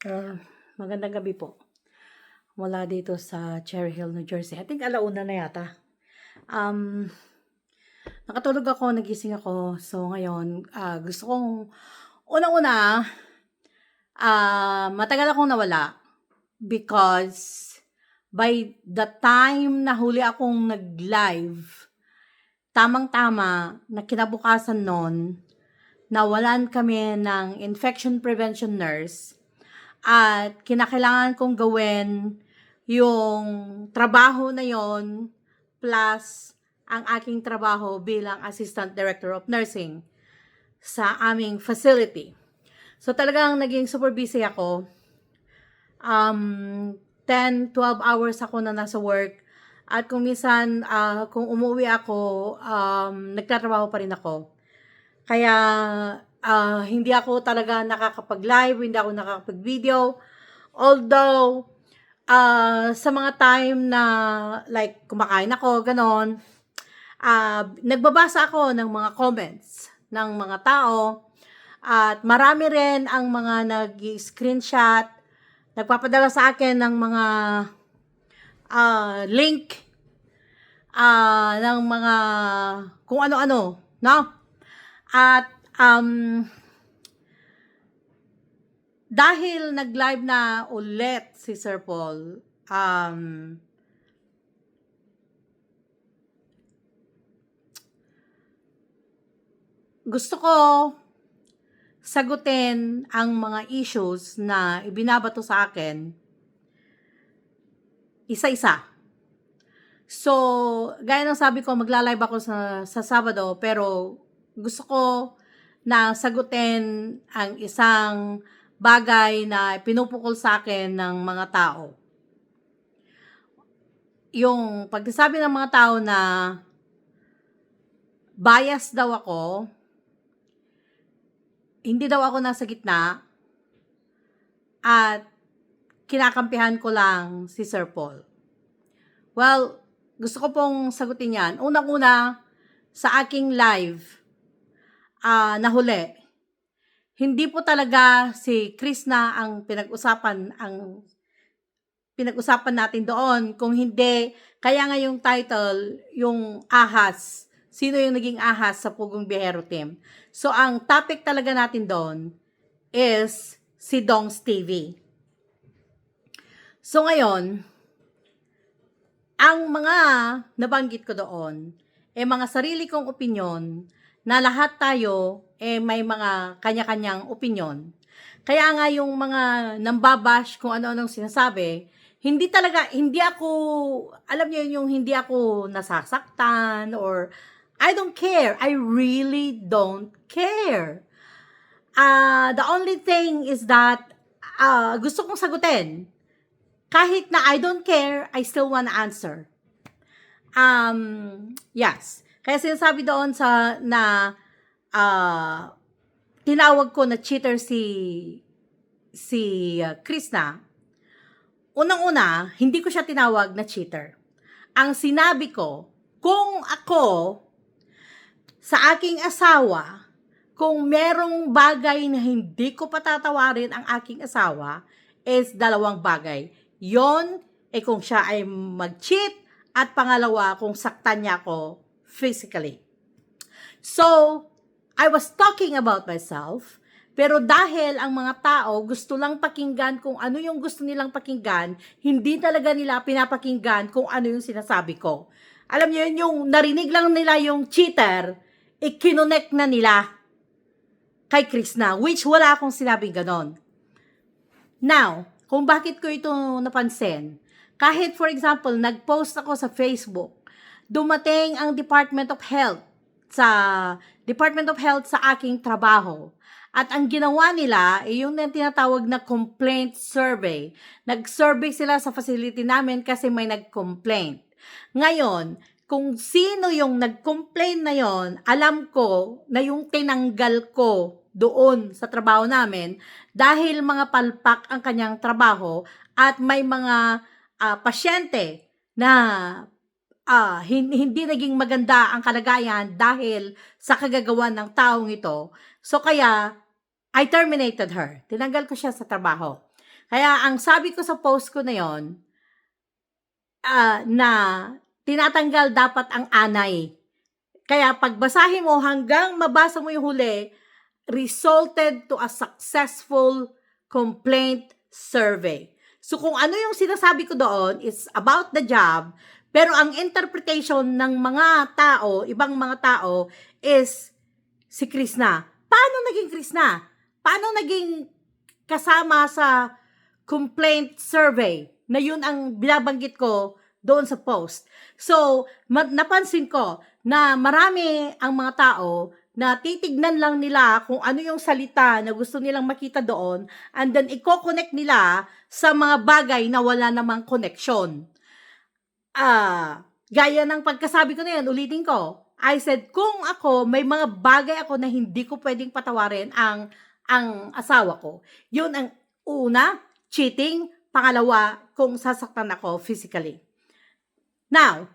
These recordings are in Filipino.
Ah, Magandang gabi po. Mula dito sa Cherry Hill, New Jersey. I think alauna na yata. Um, Nakatulog ako, nagising ako. So ngayon, gusto kong unang-una, matagal akong nawala because by the time na huli akong nag-live, tamang-tama na kinabukasan nun, nawalan kami ng infection prevention nurse at kinakailangan kong gawin yung trabaho na yon plus ang aking trabaho bilang Assistant Director of Nursing sa aming facility. So talagang naging super busy ako. 10-12 hours ako na nasa work. At kung minsan, kung umuwi ako, nagtatrabaho pa rin ako. Kaya hindi ako talaga nakakapag-live, hindi ako nakakapag-video. Although, sa mga time na like kumakain ako, ganon, nagbabasa ako ng mga comments ng mga tao at marami rin ang mga nag-screenshot, nagpapadala sa akin ng mga link ng mga kung ano-ano, no? At dahil nag-live na ulit si Sir Paul, gusto ko sagutin ang mga issues na ibinabato sa akin isa-isa. So, gaya ng sabi ko, magla-live ako sa Sabado, pero gusto ko na sagutin ang isang bagay na pinupukol sa akin ng mga tao. Yung pagsasabi ng mga tao na bias daw ako, hindi daw ako nasa gitna, at kinakampihan ko lang si Sir Paul. Well, gusto ko pong sagutin yan. Unang-una, sa aking live na huli, hindi po talaga si Krishna ang pinag-usapan natin doon. Kung hindi, kaya nga yung title, yung ahas. Sino yung naging ahas sa Pugong Biyahero Team? So, ang topic talaga natin doon is si Dongs TV. So, ngayon, ang mga nabanggit ko doon, mga sarili kong opinyon na lahat tayo may mga kanya-kanyang opinyon. Kaya nga yung mga nambabash kung ano-anong sinasabi, hindi ako, alam niyo yung hindi ako nasasaktan or I don't care. I really don't care. The only thing is that gusto kong sagutin. Kahit na I don't care, I still wanna answer. Yes. Kaya sinasabi doon na tinawag ko na cheater si Krishna. Unang-una, hindi ko siya tinawag na cheater. Ang sinabi ko, kung ako sa aking asawa, kung merong bagay na hindi ko patatawarin ang aking asawa, is dalawang bagay. Yon, kung siya ay mag-cheat, at pangalawa, kung saktan niya ako physically. So, I was talking about myself, pero dahil ang mga tao gusto lang pakinggan kung ano yung gusto nilang pakinggan, hindi talaga nila pinapakinggan kung ano yung sinasabi ko. Alam niyo yun, yung narinig lang nila yung cheater, ikinonect na nila kay Krishna, which wala akong sinabing ganon. Now, kung bakit ko ito napansin, kahit for example, nag-post ako sa Facebook, dumating ang Department of Health sa aking trabaho. At ang ginawa nila, yung tinatawag na complaint survey. Nag-survey sila sa facility namin kasi may nag-complaint. Ngayon, kung sino yung nag-complain na yon, alam ko na yung tinanggal ko doon sa trabaho namin dahil mga palpak ang kanyang trabaho at may mga pasyente na hindi naging maganda ang kalagayan dahil sa kagagawan ng taong ito. So kaya, I terminated her. Tinanggal ko siya sa trabaho. Kaya ang sabi ko sa post ko na yon, na tinatanggal dapat ang anay. Kaya pagbasahin mo hanggang mabasa mo yung huli, resulted to a successful complaint survey. So kung ano yung sinasabi ko doon is about the job, pero ang interpretation ng mga tao, ibang mga tao, is si Krishna. Paano naging Krishna? Paano naging kasama sa complaint survey na yun ang binabanggit ko doon sa post? So, napansin ko na marami ang mga tao na titignan lang nila kung ano yung salita na gusto nilang makita doon and then i-connect nila sa mga bagay na wala namang connection. Gaya ng pagkasabi ko na yan, ulitin ko, I said, kung ako, may mga bagay ako na hindi ko pwedeng patawarin ang asawa ko. Yun ang una, cheating. Pangalawa, kung sasaktan ako physically. Now,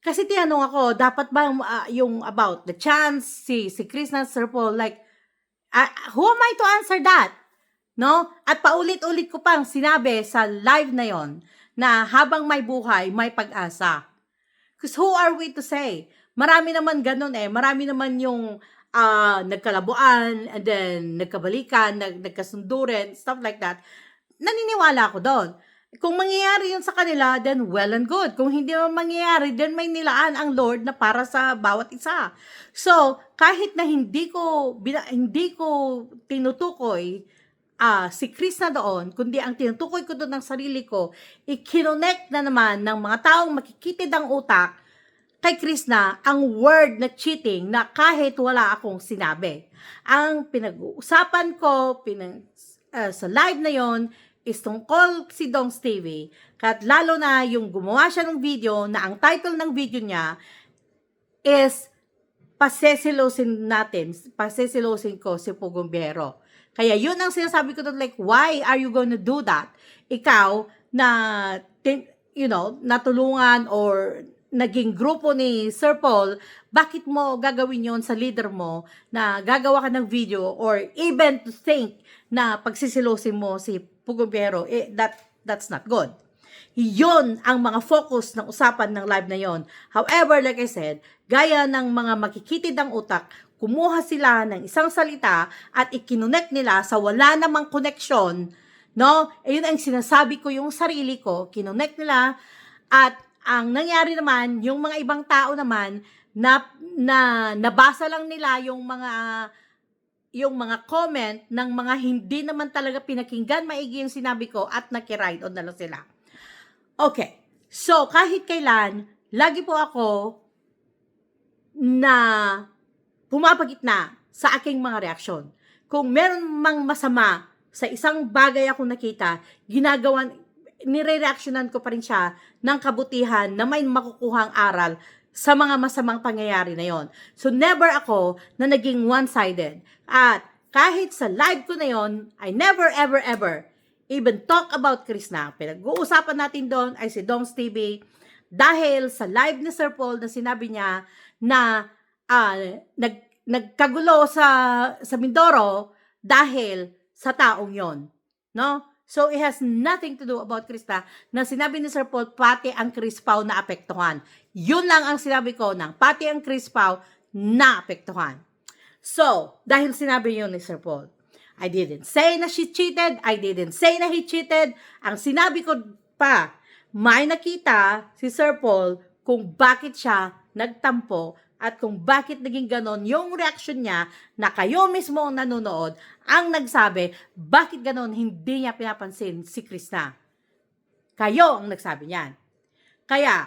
kasi tinanong ako, dapat ba yung about the chance, si Krishna, Sir Paul, like, who am I to answer that? No? At paulit-ulit ko pang sinabi sa live na yon na habang may buhay, may pag-asa. Because who are we to say? Marami naman ganun Marami naman yung nagkalabuan, and then nagkabalikan, nagkasundurin, stuff like that. Naniniwala ako doon. Kung mangyayari yun sa kanila, then well and good. Kung hindi naman mangyayari, then may nilaan ang Lord na para sa bawat isa. So, kahit na hindi ko tinutukoy si Krishna doon, kundi ang tinutukoy ko doon ng sarili ko, i-connect na naman ng mga taong makikitid ang utak kay Krishna ang word na cheating na kahit wala akong sinabi. Ang pinag-uusapan ko sa live na yon is tungkol si Dongs TV, kat lalo na yung gumawa siya ng video na ang title ng video niya is pasesilosin ko si Pugombero. Kaya yun ang sinasabi ko doon, like, why are you gonna do that? Ikaw na, natulungan or naging grupo ni Sir Paul, bakit mo gagawin yon sa leader mo na gagawa ka ng video or even to think na pagsisilosin mo si Pugombero, that's not good. Yon ang mga focus ng usapan ng live na yon. However, like I said, gaya ng mga makikitid ang utak, kumuha sila ng isang salita at ikinonect nila sa wala namang connection, no? Yun ang sinasabi ko, yung sarili ko, kinonect nila, at ang nangyari naman, yung mga ibang tao naman, na nabasa lang nila yung mga comment ng mga hindi naman talaga pinakinggan maigi yung sinabi ko at nakiride on na lang sila. Okay. So, kahit kailan, lagi po ako na pumapagitna sa aking mga reaksyon. Kung meron mang masama sa isang bagay akong nakita, nire-reactionan ko pa rin siya ng kabutihan na may makukuhang aral sa mga masamang pangyayari na yon. So, never ako na naging one-sided. At kahit sa live ko na yon, I never, ever, ever even talk about Krishna. Pinag-uusapan natin doon ay si Dongs TV dahil sa live ni Sir Paul na sinabi niya na nagkagulo sa Mindoro dahil sa taong yon. No? So, it has nothing to do about Krishna na sinabi ni Sir Paul, pati ang Chris Pao na apektuhan. Yun lang ang sinabi ko ng pati ang Chris Pao na apektuhan. So, dahil sinabi yun ni Sir Paul, I didn't say na she cheated, I didn't say na he cheated. Ang sinabi ko pa, may nakita si Sir Paul kung bakit siya nagtampo at kung bakit naging ganon yung reaction niya na kayo mismo ang nanonood ang nagsabi, bakit ganon hindi niya pinapansin si Krishna. Kayo ang nagsabi niyan. Kaya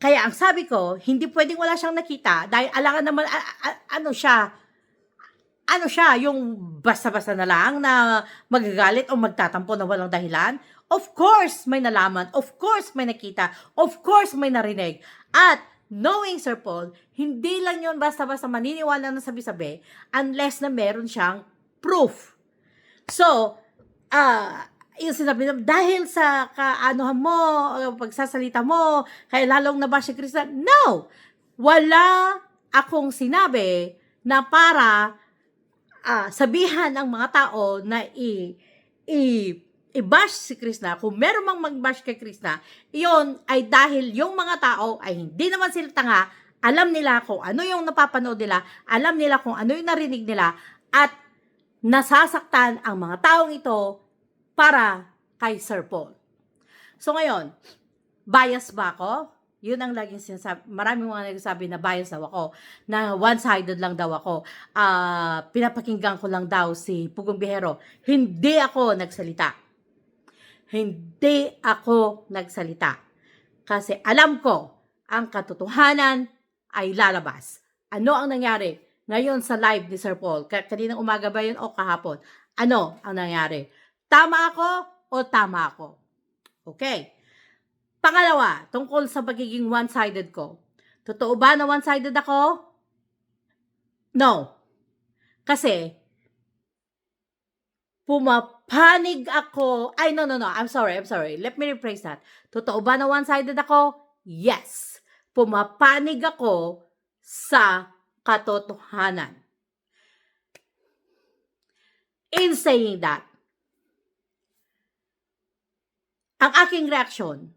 ang sabi ko, hindi pwedeng wala siyang nakita dahil alangan naman, ano siya, yung basta-basta na lang na magagalit o magtatampo na walang dahilan. Of course, may nalaman. Of course, may nakita. Of course, may narinig. At knowing Sir Paul, hindi lang yun basta-basta maniniwala na sabi-sabi unless na meron siyang proof. So, yung sinabi na, dahil sa kaanohan mo, pagsasalita mo, kaya lalong nabash si Krishna. No! Wala akong sinabi na para sabihan ang mga tao na i-bash si Krishna, kung meron mang mag-bash kay Krishna, iyon ay dahil yung mga tao ay hindi naman sila tanga, alam nila kung ano yung napapanood nila, alam nila kung ano yung narinig nila, at nasasaktan ang mga taong ito para kay Sir Paul. So ngayon, bias ba ako? Yun ang laging sinasabi. Maraming mga nagsasabi na bias daw ako, na one-sided lang daw ako. Pinapakinggan ko lang daw si Pugong Bihero. Hindi ako nagsalita. Hindi ako nagsalita. Kasi alam ko, ang katotohanan ay lalabas. Ano ang nangyari ngayon sa live ni Sir Paul? Kaninang umaga ba yun o kahapon? Ano ang nangyari? Tama ako o tama ako? Okay. Pangalawa, tungkol sa pagiging one-sided ko. Totoo ba na one-sided ako? No. Kasi, pumapanig ako. Ay, no. I'm sorry. Let me rephrase that. Totoo ba na one-sided ako? Yes. Pumapanig ako sa katotohanan. In saying that, ang aking reaksyon,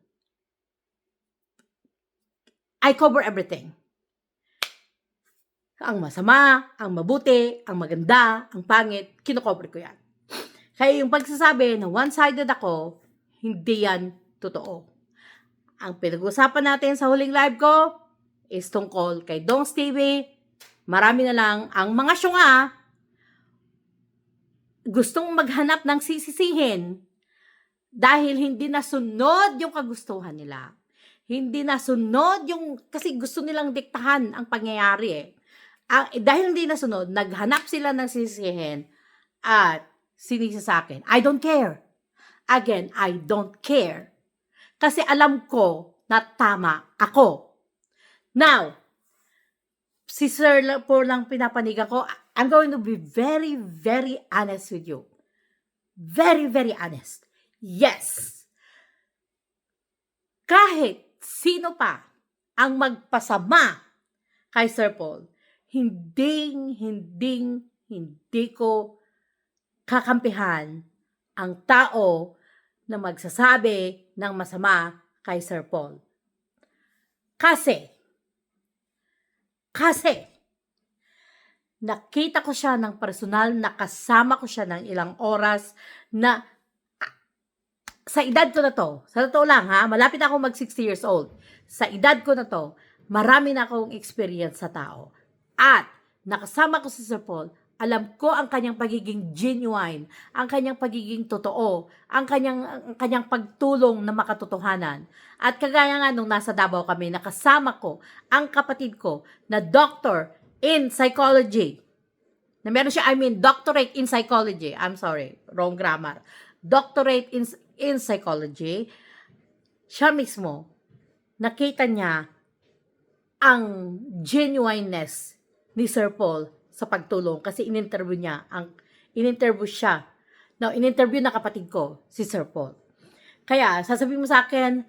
I cover everything. Ang masama, ang mabuti, ang maganda, ang pangit, kinocover ko yan. Kaya yung pagsasabi na one-sided ako, hindi yan totoo. Ang pinag-usapan natin sa huling live ko is tungkol kay Dongs TV. Marami na lang ang mga syunga gustong maghanap ng sisisihin dahil hindi nasunod yung kagustuhan nila. Hindi nasunod yung, kasi gusto nilang diktahan ang pangyayari eh. Dahil hindi nasunod, naghanap sila ng sisihin at sinisa sa akin. I don't care. Again, I don't care. Kasi alam ko na tama ako. Now, si Sir Paul lang pinapanigan ko, I'm going to be very, very honest with you. Very, very honest. Yes. Kahit sino pa ang magpasama kay Sir Paul, hindi ko kakampihan ang tao na magsasabi ng masama kay Sir Paul. Kasi, nakita ko siya ng personal, nakasama ko siya ng ilang oras, na sa edad ko na to, sa totoo lang ha, malapit ako mag 60 years old. Sa edad ko na to, marami na akong experience sa tao. At nakasama ko si Sir Paul, alam ko ang kanyang pagiging genuine, ang kanyang pagiging totoo, ang kanyang pagtulong na makatotohanan. At kagaya nga nung nasa Davao kami, nakasama ko ang kapatid ko na doctor in psychology. Na meron siya, doctorate in psychology. I'm sorry, wrong grammar. Doctorate in psychology. Siya mismo, nakita niya ang genuineness ni Sir Paul sa pagtulong kasi in-interview siya. Now, in-interview na kapatid ko, si Sir Paul. Kaya, sasabihin mo sa akin,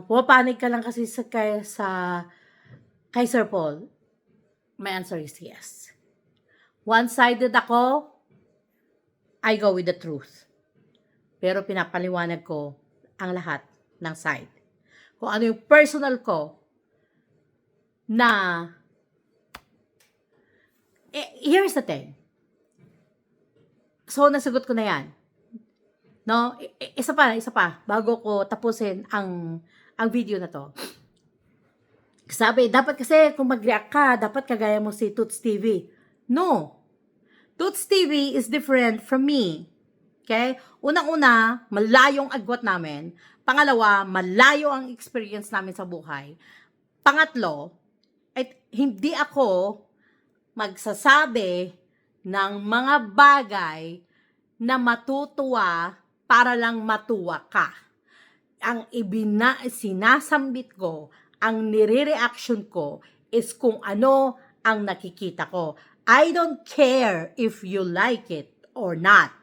pumapanig ka lang kasi kay Sir Paul. My answer is yes. One-sided ako, I go with the truth. Pero pinapaliwanag ko ang lahat ng side. Kung ano yung personal ko na here's the thing. So, nasagot ko na yan. No? Isa pa, bago ko tapusin ang video na to. Sabi, dapat kasi kung mag-react ka, dapat kagaya mo si Toots TV. No. Toots TV is different from me. Okay? Unang-una, malayong agwat namin. Pangalawa, malayo ang experience namin sa buhay. Pangatlo, hindi ako magsasabi ng mga bagay na matutuwa para lang matuwa ka. Ang sinasambit ko, ang nire-reaction ko is kung ano ang nakikita ko. I don't care if you like it or not.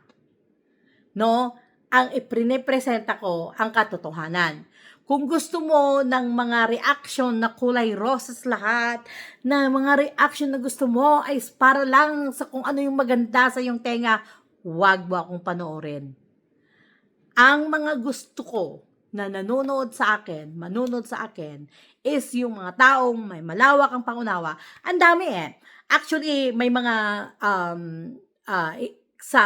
No? Ang ipinepresenta ko ang katotohanan. Kung gusto mo ng mga reaction na kulay rosas lahat, na mga reaction na gusto mo ay para lang sa kung ano yung maganda sa iyong tenga, wag mo akong panoorin. Ang mga gusto ko na manonood sa akin, is yung mga taong may malawak ang pangunawa. Ang dami eh. Actually, may mga sa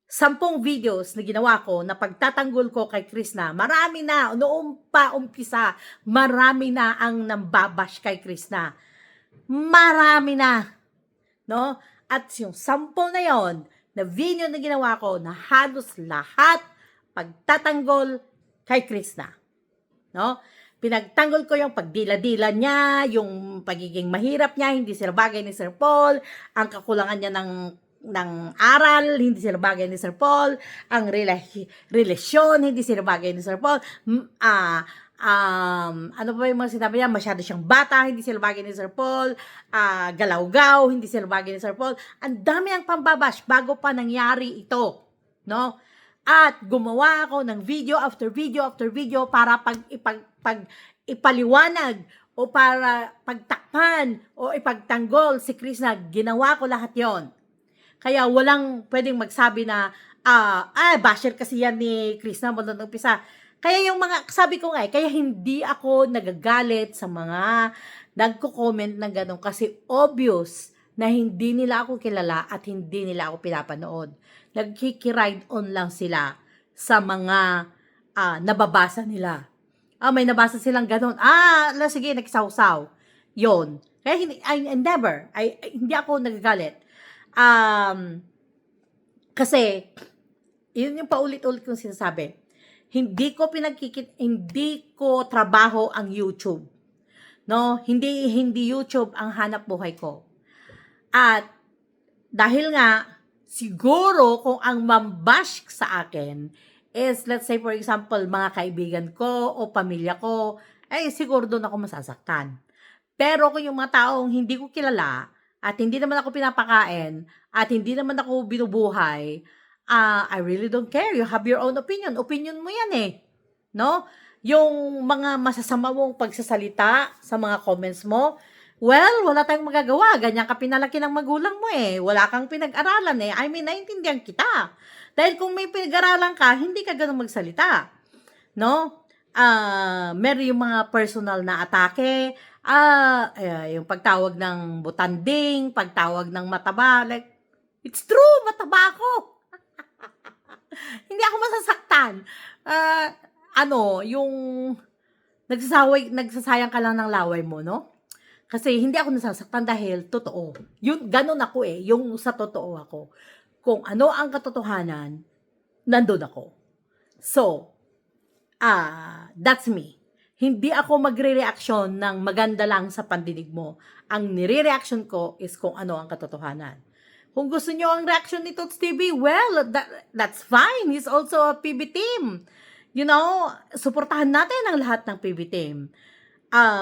10 videos na ginawa ko na pagtatanggol ko kay Krishna, marami na, noong pa umpisa, marami na ang nambabash kay Krishna. Marami na. No? At yung 10 na yon na video na ginawa ko na halos lahat pagtatanggol kay Krishna. No? Pinagtanggol ko yung pagdila-dila niya, yung pagiging mahirap niya, hindi sila bagay ni Sir Paul, ang kakulangan niya ng aral, hindi sila bagay ni Sir Paul, ang relasyon, hindi sila bagay ni Sir Paul, ano ba yung mga sinabi niya, masyado siyang bata, hindi sila bagay ni Sir Paul, galaw-gaw, hindi sila bagay ni Sir Paul, ang dami ang pambabash bago pa nangyari ito, no? At gumawa ako ng video after video after video para ipaliwanag o para pagtakpan o ipagtanggol si Krishna. Ginawa ko lahat yon. Kaya walang pwedeng magsabi na, basher kasi yan ni Krishna mula ng umpisa. Kaya yung mga, sabi ko nga kaya hindi ako nagagalit sa mga nagko-comment ng ganun kasi obvious na hindi nila ako kilala at hindi nila ako pinapanood. Nagkikiride on lang sila sa mga nababasa nila. May nabasa silang ganun. Sige, nagsawsaw. Yon. Kaya hindi ako nagagalit. Kasi, yun yung paulit-ulit kong sinasabi. Hindi ko trabaho ang YouTube. No? Hindi YouTube ang hanap buhay ko. At, dahil nga, siguro kung ang mambash sa akin is, let's say for example, mga kaibigan ko o pamilya ko, siguro doon ako masasaktan. Pero kung yung mga taong hindi ko kilala at hindi naman ako pinapakain at hindi naman ako binubuhay, I really don't care. You have your own opinion. Opinion mo yan eh. No? Yung mga masasama mong pagsasalita sa mga comments mo, well, wala tayong magagawa. Ganyan ka pinalaki ng magulang mo eh. Wala kang pinag-aralan eh. Naiintindihan kita. Dahil kung may pinag-aralan ka, hindi ka ganun magsalita. No? Meron yung mga personal na atake, yung pagtawag ng butanding, pagtawag ng mataba. Like, it's true, mataba ako. Hindi ako masasaktan. Yung nagsasayang ka lang ng laway mo, no? Kasi hindi ako nasasaktan dahil totoo. Yun, ganun ako eh. Yung sa totoo ako. Kung ano ang katotohanan, nandun ako. So, that's me. Hindi ako magre-reaction ng maganda lang sa pandinig mo. Ang nire-reaction ko is kung ano ang katotohanan. Kung gusto nyo ang reaction ni Tots TV, well, that's fine. He's also a PB team. You know, suportahan natin ang lahat ng PB team.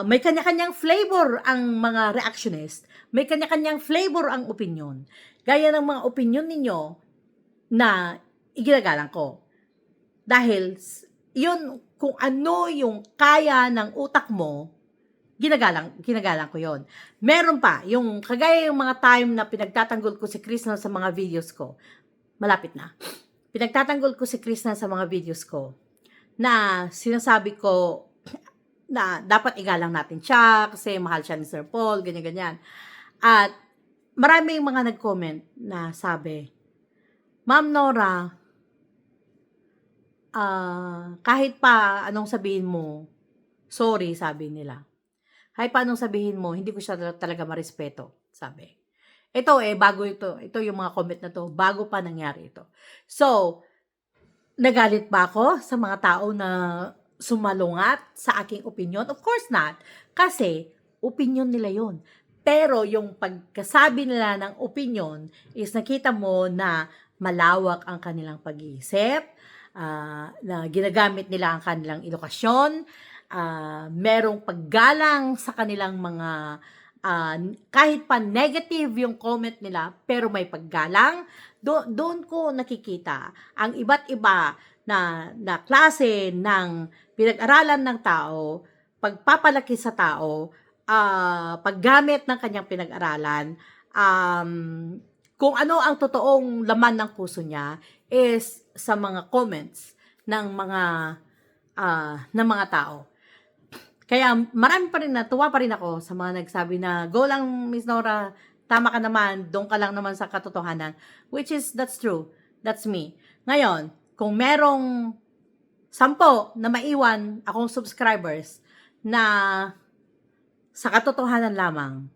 May kanya-kanyang flavor ang mga reactionist. May kanya-kanyang flavor ang opinion. Gaya ng mga opinion ninyo na iginagalang ko. Dahil yun, kung ano yung kaya ng utak mo, ginagalang ko yon. Meron pa, yung kagaya yung mga time na pinagtatanggol ko si Krishna sa mga videos ko. Malapit na. Pinagtatanggol ko si Krishna sa mga videos ko na sinasabi ko na dapat igalang natin siya kasi mahal siya ni Sir Paul, ganyan-ganyan. At maraming mga nag-comment na sabi, Ma'am Nora, kahit pa anong sabihin mo, sorry, sabi nila. Kahit pa anong sabihin mo, hindi ko siya talaga marespeto, sabi. Ito bago ito. Ito yung mga comment na to, bago pa nangyari ito. So, nagalit ba ako sa mga tao na sumalungat sa aking opinion? Of course not. Kasi, opinion nila yon. Pero yung pagkasabi nila ng opinion is nakita mo na malawak ang kanilang pag-iisip, na ginagamit nila ang kanilang edukasyon, merong paggalang sa kanilang mga kahit pa negative yung comment nila, pero may paggalang, doon ko nakikita ang iba't iba na klase ng pinag-aralan ng tao, pagpapalaki sa tao, paggamit ng kanyang pinag-aralan, kung ano ang totoong laman ng puso niya is sa mga comments ng mga tao. Kaya marami pa rin, natuwa pa rin ako sa mga nagsabi na, go lang Miss Nora, tama ka naman, doon ka lang naman sa katotohanan. Which is, that's true. That's me. Ngayon, kung merong 10 na maiwan akong subscribers na sa katotohanan lamang,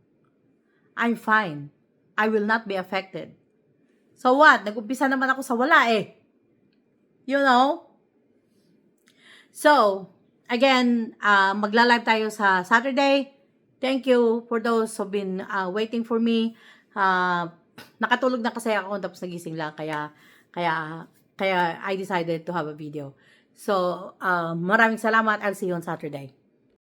I'm fine. I will not be affected. So what? Nag-umpisa naman ako sa wala eh. You know? So, again, magla-live tayo sa Saturday. Thank you for those who've been waiting for me. Nakatulog na kasi ako tapos nagising lang. Kaya I decided to have a video. So, maraming salamat. I'll see you on Saturday.